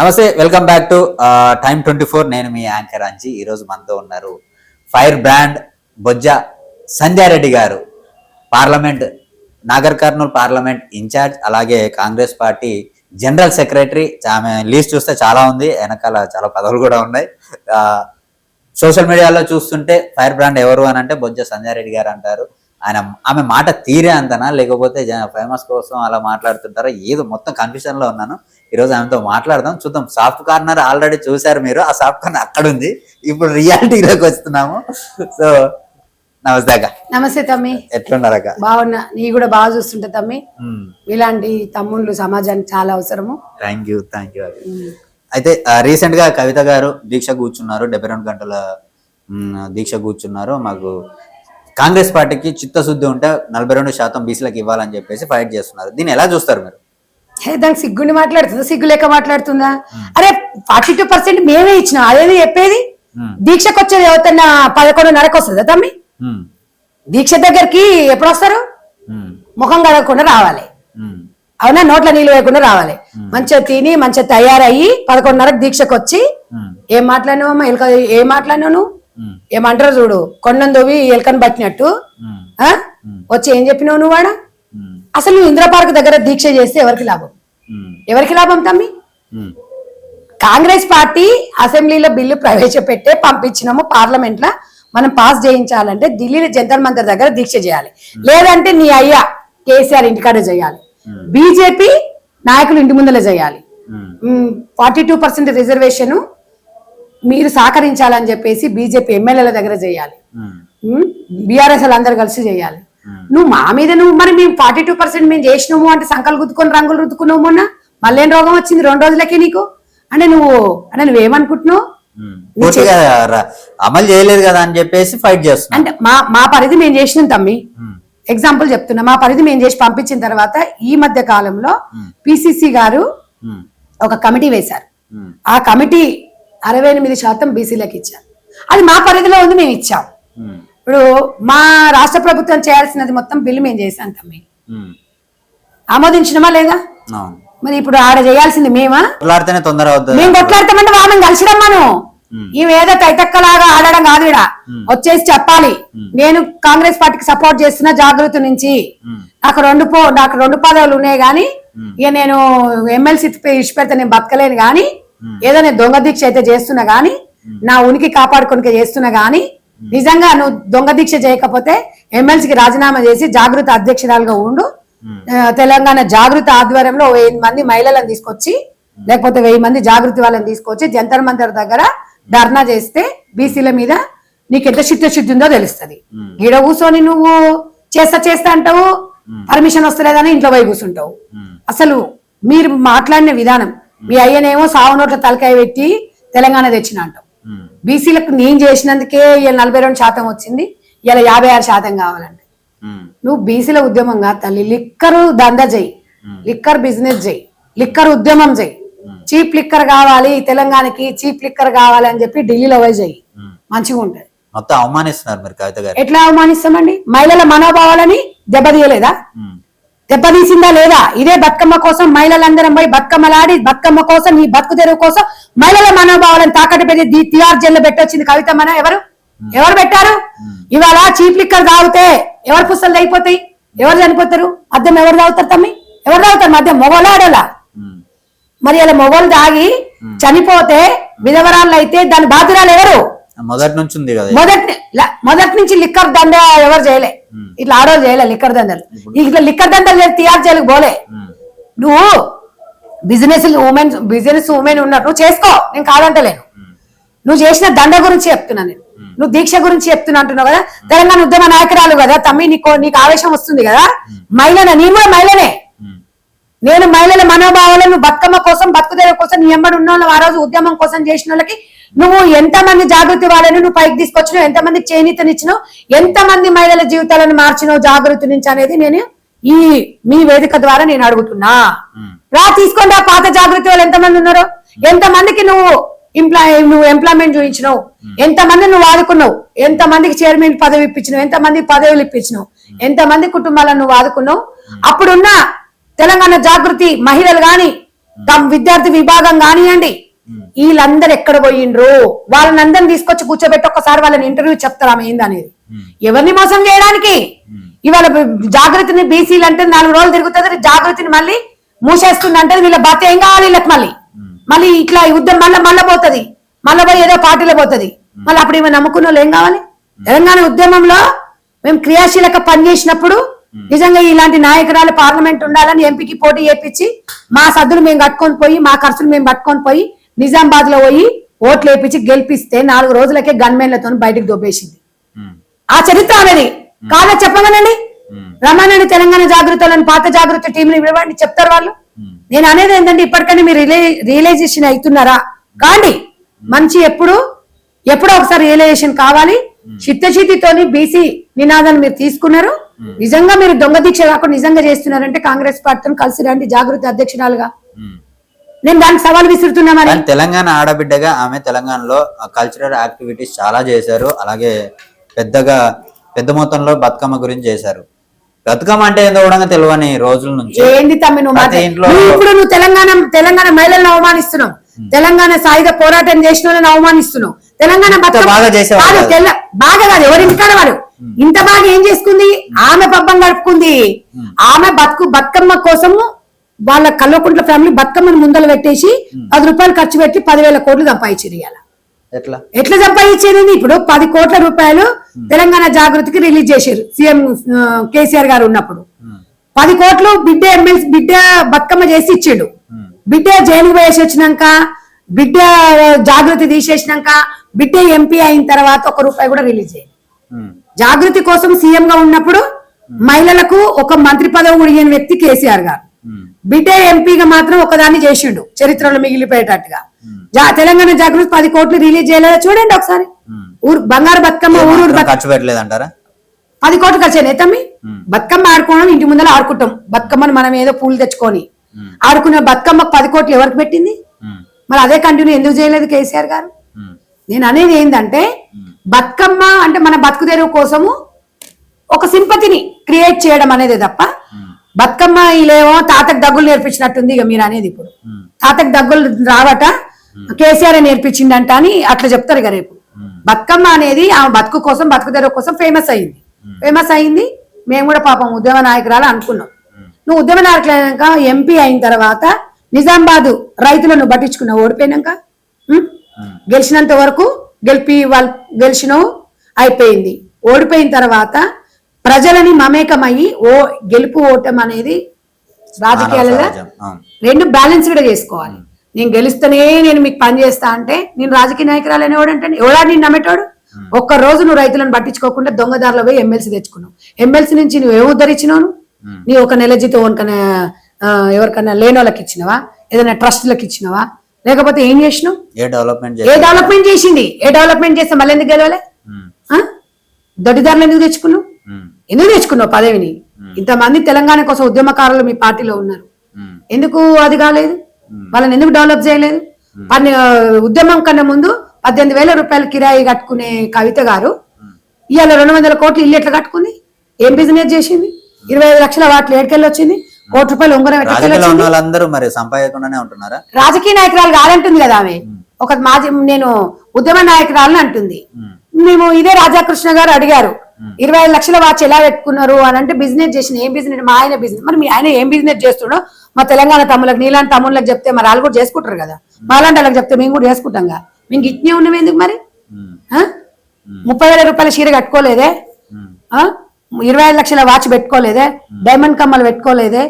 నమస్తే, welcome back to time 24. నేను మీ anchor అంచి. ఈరోజు మనతో ఉన్నారు ఫైర్ బ్రాండ్ బొజ్జ సంధ్యారెడ్డి గారు, parliament Nagar Kurnool parliament in charge, అలాగే కాంగ్రెస్ పార్టీ జనరల్ సెక్రటరీ. ఆమె లీస్ట్ చూస్తే చాలా ఉంది, వెనకాల చాలా పదవులు కూడా ఉన్నాయి. సోషల్ మీడియాలో చూస్తుంటే ఫైర్ బ్రాండ్ ఎవరు అని అంటే బొజ్జ సంధ్యారెడ్డి గారు అంటారు. ఆమె మాట తీరే అంతనా, లేకపోతే ఫేమస్ కోసం అలా మాట్లాడుతుంటారో ఏదో మొత్తం కన్ఫ్యూజన్ లో ఉన్నాను. ఈరోజు ఆమెతో మాట్లాడదాం, చూద్దాం. సాఫ్ట్ కార్నర్ ఆల్రెడీ చూసారు మీరు, ఆ సాఫ్ట్ కార్నర్ అక్కడ ఉంది. ఇప్పుడు రియాలిటీలోకి వస్తున్నాము. సో నమస్తే అక్క. నమస్తే తమ్మి, ఎట్లున్నారు అక్క? బాగున్నా. నీ కూడా బాగా చూస్తుంటా తమ్మి. ఇలాంటి తమ్ముళ్ళు సమాజానికి చాలా అవసరము. Thank you. అయితే రీసెంట్ గా కవిత గారు దీక్ష కూర్చున్నారు, 72 గంటల దీక్ష కూర్చున్నారు. మాకు కాంగ్రెస్ పార్టీకి చిత్తశుద్ధి ఉంటే 42% బీసీలకు ఇవ్వాలని చెప్పేసి ఫైట్ చేస్తున్నారు. దీన్ని ఎలా చూస్తారు మీరు? దానికి సిగ్గుని మాట్లాడుతుందా, సిగ్గు లేక మాట్లాడుతుందా? అరే 42% మేమే ఇచ్చినాం, అదేది చెప్పేది? దీక్షకు వచ్చేది ఎవరికన్నా 11:30కి వస్తుందా తమ్మి? దీక్ష దగ్గరికి ఎప్పుడు వస్తారు? ముఖం కడగకుండా రావాలి, అవునా? నోట్ల నీళ్ళు వేయకుండా రావాలి. మంచిగా తిని మంచిగా తయారయ్యి 11:30కి దీక్షకు వచ్చి ఏం మాట్లాడినావమ్మా? ఏం మాట్లాడినావు నువ్వు? ఏమంటారు చూడు, కొండను దోవి ఎలకని పట్టినట్టు వచ్చి ఏం చెప్పినావు నువ్వు? వాడ అసలు నువ్వు ఇందిరా పార్క్ దగ్గర దీక్ష చేస్తే ఎవరికి లాభం? ఎవరికి లాభం తమ్మి? కాంగ్రెస్ పార్టీ అసెంబ్లీలో బిల్లు ప్రవేశపెట్టే పంపించినాము, పార్లమెంట్ లో మనం పాస్ చేయించాలంటే ఢిల్లీలో జంతర్ మంతర్ దగ్గర దీక్ష చేయాలి, లేదంటే నీ అయ్యా కేసీఆర్ ఇంటికాడ చేయాలి, బీజేపీ నాయకులు ఇంటి ముందర చేయాలి. 42% రిజర్వేషన్ మీరు సహకరించాలని చెప్పేసి బీజేపీ ఎమ్మెల్యేల దగ్గర చేయాలి, బీఆర్ఎస్ అందరు కలిసి చేయాలి. నువ్వు మా మీద మరి మేము 42% మేము చేసినాము అంటే సంకలు గుద్దుకొని రంగులు రుద్దుకున్నావు. మొన్న మళ్ళీ రోగం వచ్చింది 2 రోజులకే నీకు. అంటే నువ్వేమనుకుంటున్నావు? అమలు చేయలేదు కదా అని చెప్పేసి ఫైట్ చేస్తున్నా. అంటే మా పరిధి మేము చేసినాం తమ్మి. ఎగ్జాంపుల్ చెప్తున్నా, మా పరిధి మేము చేసి పంపించిన తర్వాత ఈ మధ్య కాలంలో పిసిసి గారు ఒక కమిటీ వేశారు. ఆ కమిటీ 68% బీసీలకు ఇచ్చారు. అది మా పరిధిలో ఉంది, మేము ఇచ్చాం. ఇప్పుడు మా రాష్ట్ర ప్రభుత్వం చేయాల్సినది మొత్తం బిల్లు మేము చేశాం తమ్మి. ఆమోదించినమా లేదా? మరి ఇప్పుడు ఆడ చేయాల్సింది మేమా? మేము కొట్లాడతామంటే వాళ్ళని కలిసి రమ్మను. ఇవేదో తైతక్కలాగా ఆడడం కాదు. ఇడ వచ్చేసి చెప్పాలి, నేను కాంగ్రెస్ పార్టీకి సపోర్ట్ చేస్తున్నా జాగృతి నుంచి. నాకు 2 పదవులు ఉన్నాయి గాని ఇక నేను ఎమ్మెల్సీ ఇష్టపెడితే నేను బతకలేను గాని, ఏదో నేను దొంగ దీక్ష అయితే చేస్తున్నా గాని, నా ఉనికి కాపాడుకోనికే చేస్తున్నా గాని, నిజంగా నువ్వు దొంగ దీక్ష చేయకపోతే ఎమ్మెల్సీకి రాజీనామా చేసి జాగృతి అధ్యక్షురాలుగా ఉండు. తెలంగాణ జాగృతి ఆధ్వర్యంలో 1000 మంది మహిళలను తీసుకొచ్చి, లేకపోతే 1000 మంది జాగృతి వాళ్ళని తీసుకొచ్చి జంతర్ మంతర్ దగ్గర ధర్నా చేస్తే బీసీల మీద నీకు ఎంత చిత్తశుద్ధి ఉందో తెలుస్తుంది. ఈడ కూర్చొని నువ్వు చేస్తా అంటావు, పర్మిషన్ వస్తలేదని ఇంట్లో పోయి కూర్చుంటావు. అసలు మీరు మాట్లాడిన విధానం, మీ అయ్యనేమో సావు నోట్ల తలకాయ పెట్టి తెలంగాణ తెచ్చిన అంటావు. బీసీలకు నేను చేసినందుకే ఇలా 42% వచ్చింది, ఇలా 56% కావాలంటే నువ్వు బీసీల ఉద్యమంగా తల్లి లిక్కరు దందా చెయ్యి, లిక్కర్ బిజినెస్ చెయ్యి, లిక్కర్ ఉద్యమం చెయ్యి. చీప్ లిక్కర్ కావాలి తెలంగాణకి, చీప్ లిక్కర్ కావాలి అని చెప్పి ఢిల్లీలో పోయి చెయ్యి, మంచిగా ఉంటది. మొత్తం అవమానిస్తున్నారు మీరు కవిత గారు. ఎట్లా అవమానిస్తామండి? మహిళల మనోభావాలని దెబ్బతీయలేదా? దెబ్బతీసిందా లేదా? ఇదే బతుకమ్మ కోసం మహిళలందరం పోయి బతుకమ్మలాడి, బతుకమ్మ కోసం నీ బతుకు తెరువు కోసం మహిళల మనోభావాలను తాకట్టు పెట్టి తిహార్ జైల్లో పెట్టొచ్చింది కవిత. మన ఎవరు పెట్టారు? ఇవాళ చీప్ లిక్కర్ తాగితే ఎవరు పుస్తలు అయిపోతాయి, ఎవరు చనిపోతారు? మద్యం ఎవరు తాగుతారు తమ్మి? ఎవరు తాగుతారు మద్యం? మొగోలాడలా. మరి ఇలా మొగోలు తాగి చనిపోతే విధవరాళ్ళు అయితే దాని బాధ్యురాలు ఎవరు? మొదటి నుంచి లిక్కర్ దందా ఎవరు చేయలే, ఇట్లా ఆడవాళ్ళు చేయలే లిక్కర్ దందలు. ఇట్లా లిక్కర్ దందలు తిహార్ జైలుకు పోలే. నువ్వు బిజినెస్ ఉమెన్ ఉన్నట్టు నువ్వు చేసుకో, నేను కాదంటలేను. నువ్వు చేసిన దండ గురించి చెప్తున్నా నేను, నువ్వు దీక్ష గురించి చెప్తున్నా అంటున్నావు కదా. తెలంగాణ ఉద్యమ నాయకురాలు కదా తమ్మి, నీకు ఆవేశం వస్తుంది కదా. మహిళనే, నేను కూడా మహిళనే. నేను మహిళల మనోభావాలను బతుకమ్మ కోసం, బతుకుదేవ కోసం నీ ఎంబడి ఉన్న వాళ్ళు, ఆ రోజు ఉద్యమం కోసం చేసిన వాళ్ళకి నువ్వు ఎంతమంది జాగృతి వాళ్ళని నువ్వు పైకి తీసుకొచ్చినావు, ఎంతమందికి చేయూతనిచ్చినావు, ఎంతమంది మహిళల జీవితాలను మార్చినావు జాగృతి నుంచి అనేది నేను మీ వేదిక ద్వారా నేను అడుగుతున్నా. తీసుకొని రా, పాత జాగృతి వాళ్ళు ఎంతమంది ఉన్నారో, ఎంతమందికి నువ్వు ఎంప్లాయ్మెంట్ చూపించినావు, ఎంతమంది నువ్వు ఆదుకున్నావు, ఎంతమందికి చైర్మన్ పదవి ఇప్పించినావు, ఎంతమంది పదవులు ఇప్పించినావు, ఎంతమంది కుటుంబాలను నువ్వు ఆదుకున్నావు. అప్పుడున్న తెలంగాణ జాగృతి మహిళలు గాని విద్యార్థి విభాగం కానివ్వండి, వీళ్ళందరూ ఎక్కడ పోయిండ్రు, వాళ్ళని అందరిని తీసుకొచ్చి కూర్చోబెట్టి ఒక్కసారి వాళ్ళని ఇంటర్వ్యూ చెప్తారు ఆమె ఏందనేది. ఎవరిని మోసం చేయడానికి? ఇవాళ జాగృతిని బీసీలు అంటే 4 రోజులు తిరుగుతుంది, జాగృతిని మళ్ళీ మూసేస్తుంది అంటే వీళ్ళ బాధ్యత ఏం కావాలి? వీళ్ళకి మళ్ళీ ఇట్లా యుద్ధం మళ్ళీ పోతుంది, మళ్ళీ పోయి ఏదో పార్టీలో పోతుంది. మళ్ళీ అప్పుడు ఏమైనా నమ్ముకున్న వాళ్ళు ఏం కావాలి? తెలంగాణ ఉద్యమంలో మేము క్రియాశీలక పనిచేసినప్పుడు నిజంగా ఇలాంటి నాయకురాలు పార్లమెంట్ ఉండాలని ఎంపీకి పోటీ చేపించి మా సద్దులు మేము కట్టుకొని పోయి, మా ఖర్చులు మేము పట్టుకొని పోయి నిజామాబాద్ లో పోయి ఓట్లు వేపించి గెలిపిస్తే 4 రోజులకే గన్మెన్లతో బయటకు దొబ్బేసింది. ఆ చరిత్ర అనేది కాదా? చెప్పగలండి. రమానండి తెలంగాణ జాగృతులను పాత జాగృతి టీంని ఇవ్వండి, చెప్తారు వాళ్ళు. నేను అనేది ఏంటంటే ఇప్పటికైనా మీరు రియలైజేషన్ అవుతున్నారా? కాండి. మంచి ఎప్పుడో ఒకసారి రియలైజేషన్ కావాలి. చిత్తశుద్ధితోని బీసీ నినాదాన్ని మీరు తీసుకున్నారు. నిజంగా మీరు దొంగ దీక్ష కాకుండా నిజంగా చేస్తున్నారంటే కాంగ్రెస్ పార్టీతో కలిసి రండి జాగృతి అధ్యక్షురాలుగా. నేను దానికి సవాల్ విసురుతున్నా. మరి తెలంగాణ ఆడబిడ్డగా ఆమె తెలంగాణలో కల్చరల్ యాక్టివిటీస్ చాలా చేశారు. అలాగే పెద్ద మొత్తంలో బతుకమ్మ గురించి చేశారు. బతుకమ్మ అంటే ఏందో కూడా తెలియని రోజుల నుంచి ఏంది తమ్మి ఇప్పుడు నువ్వు తెలంగాణ మహిళలను అవమానిస్తున్నావు, తెలంగాణ సాయుధ పోరాటం చేసిన వాళ్ళని అవమానిస్తున్నావు. తెలంగాణ బాగా కాదు, ఎవరింటికాడ వాడు ఇంత బాగా ఏం చేసుకుంది? ఆమె పబ్బం గడుపుకుంది. ఆమె బతుకమ్మ కోసము వాళ్ళ కల్వకుంట్ల ఫ్యామిలీ బతుకమ్మను ముందలు పెట్టేసి 10 రూపాయలు ఖర్చు పెట్టి 10,000 కోట్లు సంపాదించారు. ఎట్లా సంపాదించేది? ఇప్పుడు 10 కోట్ల రూపాయలు తెలంగాణ జాగృతికి రిలీజ్ చేశారు సీఎం కేసీఆర్ గారు ఉన్నప్పుడు. 10 కోట్లు బిడ్డ బతుకమ్మ చేసి ఇచ్చాడు. బిడ్డ జైలుకు వేసి వచ్చినాక, బిడ్డ జాగృతి తీసేసినాక, బిడ్డ ఎంపీ అయిన తర్వాత 1 రూపాయి కూడా రిలీజ్ అయ్యింది. జాగృతి కోసం సీఎం గా ఉన్నప్పుడు మహిళలకు ఒక మంత్రి పదవి కూడా ఇయ్యని వ్యక్తి కేసీఆర్ గారు. బిడ్డ ఎంపీగా మాత్రం ఒకదాన్ని చేసిండు, చరిత్రలో మిగిలిపోయేటట్టుగా. తెలంగాణ జాగృతి 10 కోట్లు రిలీజ్ చేయలేదా? చూడండి ఒకసారి. బంగారు బతుకమ్మ ఊరు ఖర్చు పెట్టలేదంటారా? 10 కోట్లు ఖర్చు అయినాయి తమ్మి. బతుకమ్మ ఆడుకోవడం ఇంటి ముందర ఆడుకుంటాం. బతుకమ్మను మనం ఏదో పూలు తెచ్చుకొని ఆడుకునే బతుకమ్మకు 10 కోట్లు ఎవరికి పెట్టింది? మరి అదే కంటిన్యూ ఎందుకు చేయలేదు కేసీఆర్ గారు? నేను అనేది ఏంటంటే బతుకమ్మ అంటే మన బతుకుదెరువు కోసము ఒక సింపతిని క్రియేట్ చేయడం అనేది తప్ప, బతుకమ్మ ఇలేమో తాతకు దగ్గులు నేర్పించినట్టుంది. ఇక మీరు అనేది ఇప్పుడు తాతకు దగ్గులు రావట కేసీఆర్ నేర్పించిందంట అని అట్లా చెప్తారు ఇక రేపు. బతుకమ్మ అనేది ఆమె బతుకు కోసం, బతుకుదెరువు కోసం ఫేమస్ అయింది. మేము కూడా పాపం ఉద్యమ నాయకురాలు అనుకున్నాం. నువ్వు ఉద్యమ నాయకులైనాక ఎంపీ అయిన తర్వాత నిజామాబాద్ రైతులను పట్టించుకున్నావు. ఓడిపోయినాక గెలిచినంత వరకు గెలిచినావు, అయిపోయింది. ఓడిపోయిన తర్వాత ప్రజలని మమేకమయ్యి గెలుపు ఓటం అనేది రాజకీయాలలో 2 బ్యాలెన్స్ కూడా చేసుకోవాలి. నేను గెలుస్తూనే నేను మీకు పని చేస్తా అంటే నేను రాజకీయ నాయకురాలు అనేవాడంటే ఎవడా నేను నమ్మేటోడు? 1 రోజు నువ్వు రైతులను పట్టించుకోకుండా దొంగదారులో పోయి ఎమ్మెల్సీ తెచ్చుకున్నావు. ఎమ్మెల్సీ నుంచి నువ్వు ఏం ఉద్ధరించినావు? నీ 1 నెల జీతం ఎవరికన్నా లేని వాళ్ళకి ఇచ్చినవా? ఏదైనా ట్రస్ట్లకు ఇచ్చినవా? లేకపోతే ఏం చేసినావు? ఏ డెవలప్మెంట్ చేసింది? ఏ డెవలప్మెంట్ చేస్తే మళ్ళీ ఎందుకు గెలవాలి? దొడ్డిదారులు ఎందుకు తెచ్చుకున్నావు పదవిని? ఇంతమంది తెలంగాణ కోసం ఉద్యమకారులు మీ పార్టీలో ఉన్నారు, ఎందుకు అది కాలేదు? వాళ్ళని ఎందుకు డెవలప్ చేయలేదు? ఉద్యమం కన్నా ముందు 18,000 రూపాయలు కిరాయి కట్టుకునే కవిత గారు ఇవాళ 200 కోట్లు ఇల్లు ఎట్లా కట్టుకుంది? ఏం బిజినెస్ చేసింది? 25 లక్షల వాటిలో ఏడుకెళ్ళి వచ్చింది? ₹1 ఉంగరం రాజకీయ నాయకురాలు కాదంటుంది కదా ఆమె. ఒక నేను ఉద్యమ నాయకురాలని అంటుంది. మేము ఇదే రాధాకృష్ణ గారు అడిగారు 25 లక్షల వాచ్ ఎలా పెట్టుకున్నారు అని అంటే, బిజినెస్ చేసిన. ఏం బిజినెస్? మా ఆయన బిజినెస్. మరి మీ ఆయన ఏం బిజినెస్ చేస్తున్నాడో మా తెలంగాణ తమ్ముళ్ళకి, నీలాంటి తమ్ముళ్ళకి చెప్తే మరి వాళ్ళు కూడా చేసుకుంటారు కదా. మాలాంటి వాళ్ళకి చెప్తే మేము కూడా చేసుకుంటాం కదా. మేము ఇట్నే ఉన్నాం ఎందుకు మరి? 30,000 రూపాయల చీర కట్టుకోలేదే, 25 లక్షల వాచ్ పెట్టుకోలేదే, డైమండ్ కమ్మలు పెట్టుకోలేదే.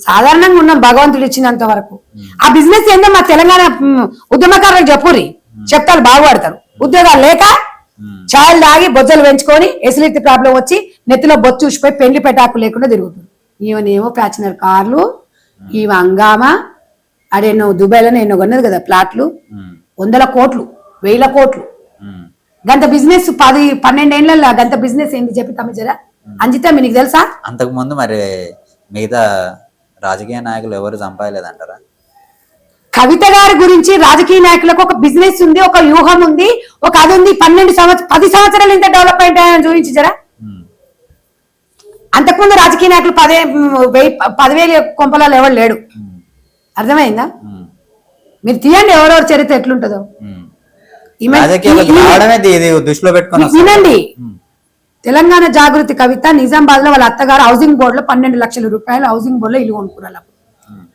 సాధారణంగా ఉన్నాం భగవంతుడు ఇచ్చినంత వరకు. ఆ బిజినెస్ ఏందో మా తెలంగాణ ఉద్యమకారులకు చెప్పుర్రి, చెప్తారు, బాగుపడతారు. ఉద్యోగాలు లేక ఛాయలు తాగి బొజ్జలు పెంచుకొని ఎసిలిటీ ప్రాబ్లం వచ్చి నెత్తిలో బొచ్చు చూసిపోయి పెళ్లి పెటాకు లేకుండా తిరుగుతుంది. ఈవెనేమో ప్యాచినర్ కార్లు, ఈమె హంగామా అడెన్నో దుబాయ్లో ఎన్నో కొన్నది కదా ప్లాట్లు, 100 కోట్లు 1000 కోట్లు. గంత బిజినెస్ 10-12 ఏళ్ళ గంత బిజినెస్ ఏంటి చెప్పి తమ జరా అంజిత మీకు తెలుసా? అంతకు ముందు మరి మిగతా రాజకీయ నాయకులు ఎవరు సంపాదలేదంటారా? కవిత గారి గురించి రాజకీయ నాయకులకు ఒక బిజినెస్ ఉంది, ఒక వ్యూహం ఉంది, ఒక అది ఉంది. 10 సంవత్సరాలు ఇంత డెవలప్మెంట్ అయ్యాయని చూపించరా? అంతకుముందు రాజకీయ నాయకులు 10,000 కొంపలాలు ఎవరు లేడు. అర్థమైందా? ఉమ్, మీరు తీయండి ఎవరెవరి చరిత్ర ఎట్లుంటుందో. ఉమ్. ఈమె- రాజకీయాలకు ఈమె- రావడమే ఇది దృష్టిలో పెట్టుకొని వస్తారు. వినండి, ఉమ్, తెలంగాణ జాగృతి కవిత నిజామాబాద్ లో వాళ్ళ అత్తగారు హౌసింగ్ బోర్డు లో 12 లక్షల రూపాయలు హౌసింగ్ బోర్డు లో ఇల్లు కొనుక్కున్నారు అప్పుడు. ఉమ్,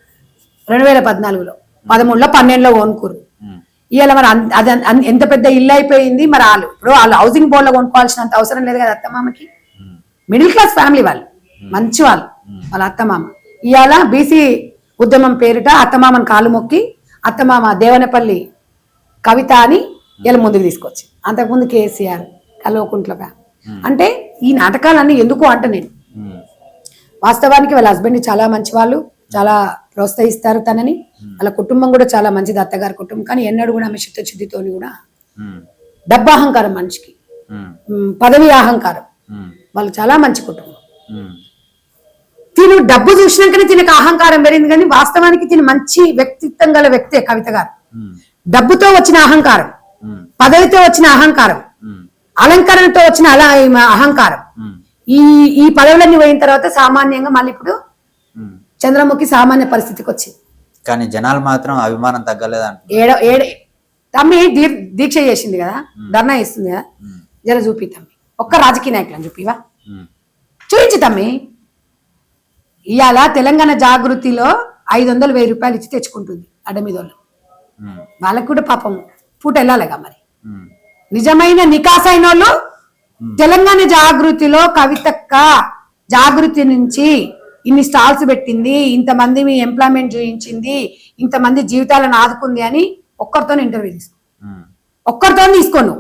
2014లో 13లో 12లో కొనుక్కురు. ఉమ్, ఇవాళ మరి అది ఎంత పెద్ద ఇల్లు అయిపోయింది. మరి వాళ్ళు ఇప్పుడు వాళ్ళు హౌసింగ్ బోర్డు లో కొనుక్కోవాల్సినంత అవసరం లేదు కదా అత్తమామకి. ఉమ్, మిడిల్ క్లాస్ ఫ్యామిలీ వాళ్ళు, మంచి వాళ్ళు, వాళ్ళ అత్తమామ. ఇవాళ బీసీ ఉద్యమం పేరిట అత్తమామని కాలు మొక్కి అత్తమామ దేవనపల్లి కవిత అని ఇలా ముందుకు తీసుకొచ్చి, అంతకుముందు కేసీఆర్ కల్వకుంట్లగా. అంటే ఈ నాటకాలన్నీ ఎందుకు అంటే నేను ఉమ్, వాస్తవానికి వాళ్ళ హస్బెండ్ చాలా మంచి వాళ్ళు, చాలా ప్రోత్సహిస్తారు తనని. వాళ్ళ కుటుంబం కూడా చాలా మంచిది, అత్తగారి కుటుంబం. కానీ ఎన్నడూ కూడా ఆమె చిత్తశుద్ధితో కూడా ఉమ్, డబ్బు అహంకారం మనిషికి, ఉమ్, పదవి అహంకారం. ఉమ్, వాళ్ళు చాలా మంచి కుటుంబం. ఉమ్, తిను డబ్బు చూసినాకనే తినకు అహంకారం పెరిగింది. కానీ వాస్తవానికి తిని మంచి వ్యక్తిత్వం గల వ్యక్తే కవిత గారు. ఉమ్, డబ్బుతో వచ్చిన అహంకారం, ఉమ్, పదవితో వచ్చిన అహంకారం, ఉమ్, అలంకరణతో వచ్చిన అహంకారం, ఉమ్, ఈ ఈ పదవులన్నీ పోయిన తర్వాత సామాన్యంగా మళ్ళీ ఇప్పుడు ఉమ్. చంద్రముఖి సామాన్య పరిస్థితికి వచ్చింది. కానీ జనాలు మాత్రం అభిమానం తగ్గలేదంట. ఏడే తమ్మి దీక్ష చేసింది కదా, ధర్నా ఇస్తుంది కదా, జర చూపి తమ్మి. ఒక్క రాజకీయ నాయకులను చూపివా, చూపించి తమ్మి. ఇవాళ తెలంగాణ జాగృతిలో 500, 1000 రూపాయలు ఇచ్చి తెచ్చుకుంటుంది అడ్డ మీద వాళ్ళు. వాళ్ళకు కూడా పాపం పూట వెళ్ళాలిగా మరి. నిజమైన నికాసైన వాళ్ళు తెలంగాణ జాగృతిలో కవితక్క జాగృతి నుంచి ఇన్ని స్టాల్స్ పెట్టింది, ఇంతమంది మీ ఎంప్లాయ్మెంట్ చూయించింది, ఇంతమంది జీవితాలను ఆదుకుంది అని ఒక్కరితో ఇంటర్వ్యూ తీసుకో, ఒక్కరితో తీసుకోను.